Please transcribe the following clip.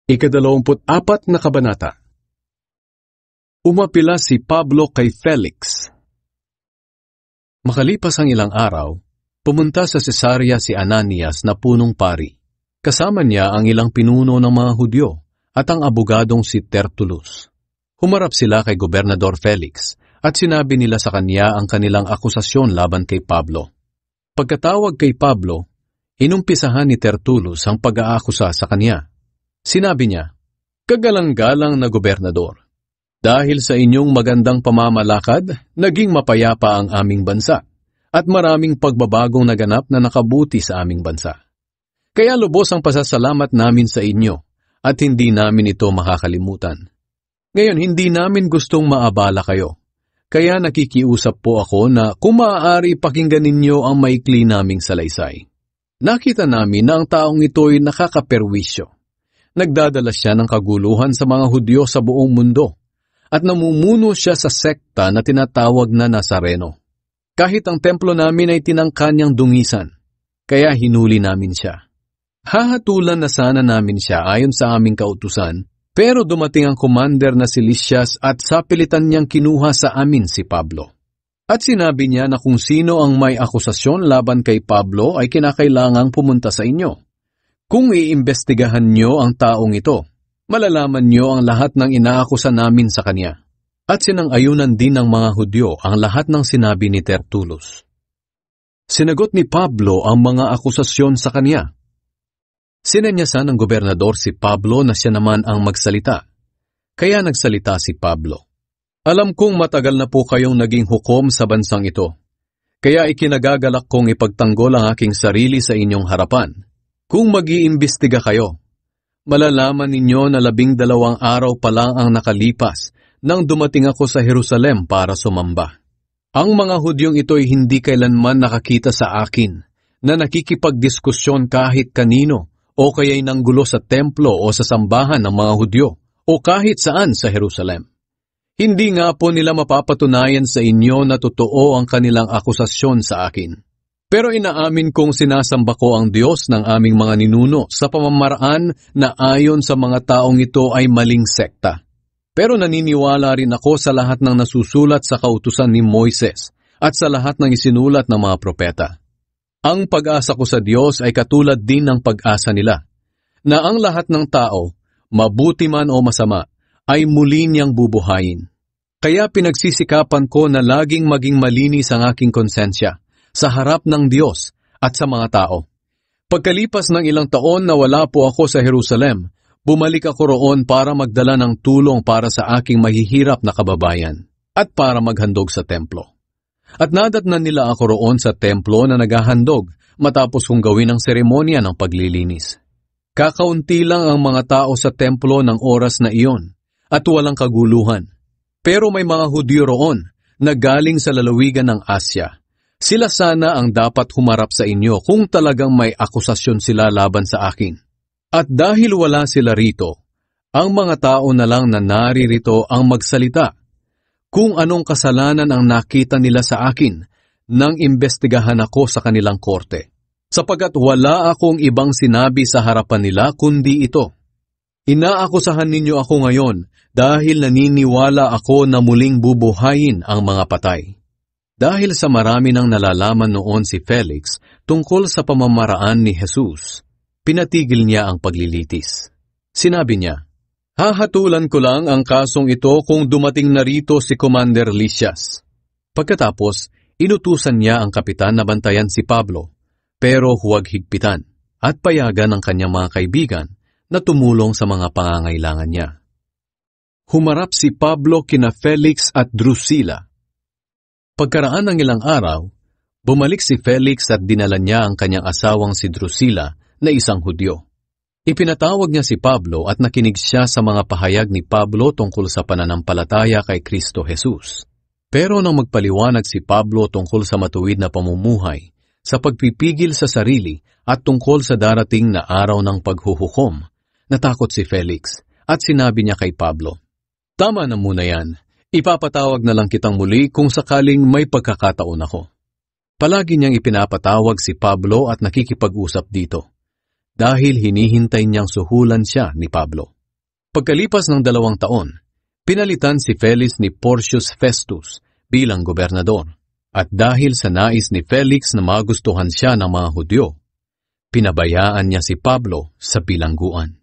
Ika-24 na kabanata. Umapila si Pablo kay Felix. Makalipas ang ilang araw, pumunta sa Cesarea si Ananias na punong pari. Kasama niya ang ilang pinuno ng mga Hudyo at ang abogadong si Tertullus. Humarap sila kay Gobernador Felix at sinabi nila sa kanya ang kanilang akusasyon laban kay Pablo. Pagkatawag kay Pablo, inumpisahan ni Tertullus ang pag-aakusa sa kanya. Sinabi niya, "Kagalang-galang na gobernador, dahil sa inyong magandang pamamalakad, naging mapayapa ang aming bansa, at maraming pagbabagong naganap na nakabuti sa aming bansa. Kaya lubos ang pasasalamat namin sa inyo, at hindi namin ito makakalimutan. Ngayon, hindi namin gustong maabala kayo, kaya nakikiusap po ako na kung maaari pakinggan ninyo ang maikli naming salaysay. Nakita namin na ang taong ito'y nakakaperwisyo. Nagdadala siya ng kaguluhan sa mga Hudyo sa buong mundo at namumuno siya sa sekta na tinatawag na Nazareno. Kahit ang templo namin ay tinangka niyang dungisan, kaya hinuli namin siya. Hahatulan na sana namin siya ayon sa aming kautusan, pero dumating ang commander na si Lysias at sapilitan niyang kinuha sa amin si Pablo. At sinabi niya na kung sino ang may akusasyon laban kay Pablo ay kinakailangang pumunta sa inyo. Kung iimbestigahan niyo ang taong ito, malalaman niyo ang lahat ng inaakusa namin sa kanya." At sinang-ayunan din ng mga Hudyo ang lahat ng sinabi ni Tertullus. Sinagot ni Pablo ang mga akusasyon sa kanya. Sinanyasan ng gobernador si Pablo na siya naman ang magsalita. Kaya nagsalita si Pablo. "Alam kong matagal na po kayong naging hukom sa bansang ito. Kaya ikinagagalak kong ipagtanggol ang aking sarili sa inyong harapan. Kung mag-iimbestiga kayo, malalaman ninyo na 12 araw pa lang ang nakalipas nang dumating ako sa Jerusalem para sumamba. Ang mga Hudyong ito'y hindi kailanman nakakita sa akin na nakikipagdiskusyon kahit kanino o kaya'y nanggulo sa templo o sa sambahan ng mga Hudyo o kahit saan sa Jerusalem. Hindi nga po nila mapapatunayan sa inyo na totoo ang kanilang akusasyon sa akin. Pero inaamin kong sinasamba ko ang Diyos ng aming mga ninuno sa pamamaraan na ayon sa mga taong ito ay maling sekta. Pero naniniwala rin ako sa lahat ng nasusulat sa kautusan ni Moises at sa lahat ng isinulat ng mga propeta. Ang pag-asa ko sa Diyos ay katulad din ng pag-asa nila, na ang lahat ng tao, mabuti man o masama, ay muli niyang bubuhayin. Kaya pinagsisikapan ko na laging maging malinis ang aking konsensya sa harap ng Diyos at sa mga tao. Pagkalipas ng ilang taon na wala po ako sa Jerusalem, bumalik ako roon para magdala ng tulong para sa aking mahihirap na kababayan at para maghandog sa templo. At nadatnan nila ako roon sa templo na naghahandog matapos kong gawin ang seremonya ng paglilinis. Kakaunti lang ang mga tao sa templo ng oras na iyon at walang kaguluhan. Pero may mga Hudyo roon na galing sa lalawigan ng Asya. Sila sana ang dapat humarap sa inyo kung talagang may akusasyon sila laban sa akin. At dahil wala sila rito, ang mga tao na lang na naririto ang magsalita kung anong kasalanan ang nakita nila sa akin nang imbestigahan ako sa kanilang korte. Sapagkat wala akong ibang sinabi sa harapan nila kundi ito. Inaakusahan ninyo ako ngayon dahil naniniwala ako na muling bubuhayin ang mga patay. Dahil sa marami nang nalalaman noon si Felix tungkol sa pamamaraan ni Jesus, pinatigil niya ang paglilitis. Sinabi niya, "Hahatulan ko lang ang kasong ito kung dumating na rito si Commander Lysias." Pagkatapos, inutusan niya ang kapitan na bantayan si Pablo, pero huwag higpitan at payagan ang kanyang mga kaibigan na tumulong sa mga pangangailangan niya. Humarap si Pablo kina Felix at Drusilla. Pagkaraan ng ilang araw, bumalik si Felix at dinala niya ang kanyang asawang si Drusilla na isang Hudyo. Ipinatawag niya si Pablo at nakinig siya sa mga pahayag ni Pablo tungkol sa pananampalataya kay Kristo Jesus. Pero nang magpaliwanag si Pablo tungkol sa matuwid na pamumuhay, sa pagpipigil sa sarili at tungkol sa darating na araw ng paghuhukom, natakot si Felix at sinabi niya kay Pablo, "Tama na muna yan. Ipapatawag na lang kitang muli kung sakaling may pagkakataon ako." Palagi niyang ipinapatawag si Pablo at nakikipag-usap dito. dahil hinihintay niyang suhulan siya ni Pablo. Pagkalipas ng 2 taon, pinalitan si Felix ni Porcius Festus bilang gobernador, at dahil sa nais ni Felix na magustuhan siya ng mga Hudyo, pinabayaan niya si Pablo sa bilangguan.